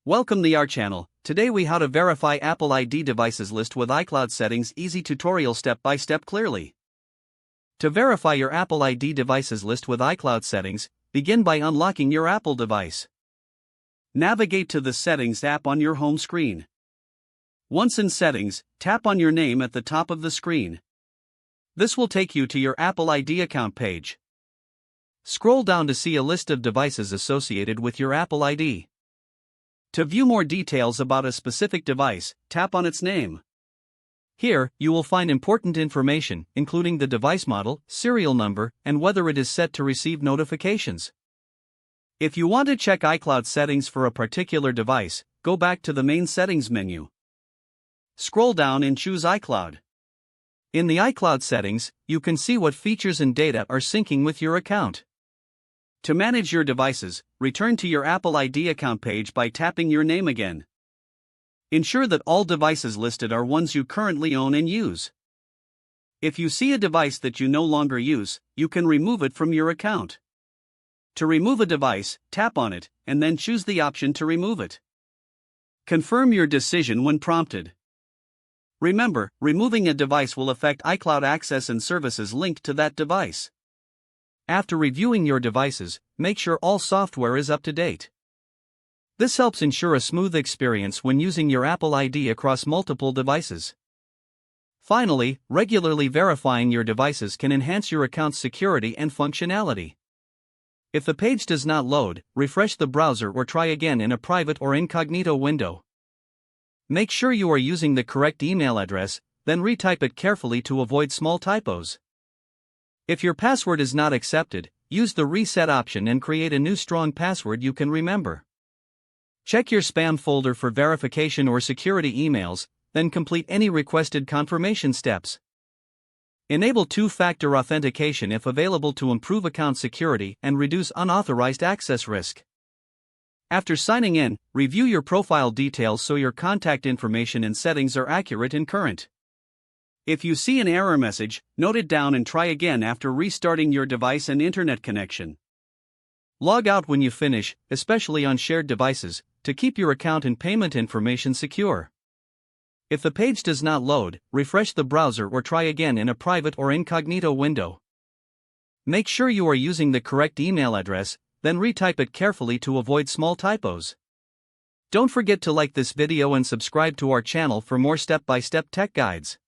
Welcome to our channel. Today we how to verify Apple ID devices list with iCloud settings. Easy tutorial step by step clearly. To verify your Apple ID devices list with iCloud settings, begin by unlocking your Apple device. Navigate to the Settings app on your home screen. Once in Settings, tap on your name at the top of the screen. This will take you to your Apple ID account page. Scroll down to see a list of devices associated with your Apple ID. To view more details about a specific device, tap on its name. Here, you will find important information, including the device model, serial number, and whether it is set to receive notifications. If you want to check iCloud settings for a particular device, go back to the main settings menu. Scroll down and choose iCloud. In the iCloud settings, you can see what features and data are syncing with your account. To manage your devices, return to your Apple ID account page by tapping your name again. Ensure that all devices listed are ones you currently own and use. If you see a device that you no longer use, you can remove it from your account. To remove a device, tap on it, and then choose the option to remove it. Confirm your decision when prompted. Remember, removing a device will affect iCloud access and services linked to that device. After reviewing your devices, make sure all software is up to date. This helps ensure a smooth experience when using your Apple ID across multiple devices. Finally, regularly verifying your devices can enhance your account's security and functionality. If the page does not load, refresh the browser or try again in a private or incognito window. Make sure you are using the correct email address, then retype it carefully to avoid small typos. If your password is not accepted, use the reset option and create a new strong password you can remember. Check your spam folder for verification or security emails, then complete any requested confirmation steps. Enable two-factor authentication if available to improve account security and reduce unauthorized access risk. After signing in, review your profile details so your contact information and settings are accurate and current. If you see an error message, note it down and try again after restarting your device and internet connection. Log out when you finish, especially on shared devices, to keep your account and payment information secure. If the page does not load, refresh the browser or try again in a private or incognito window. Make sure you are using the correct email address, then retype it carefully to avoid small typos. Don't forget to like this video and subscribe to our channel for more step-by-step tech guides.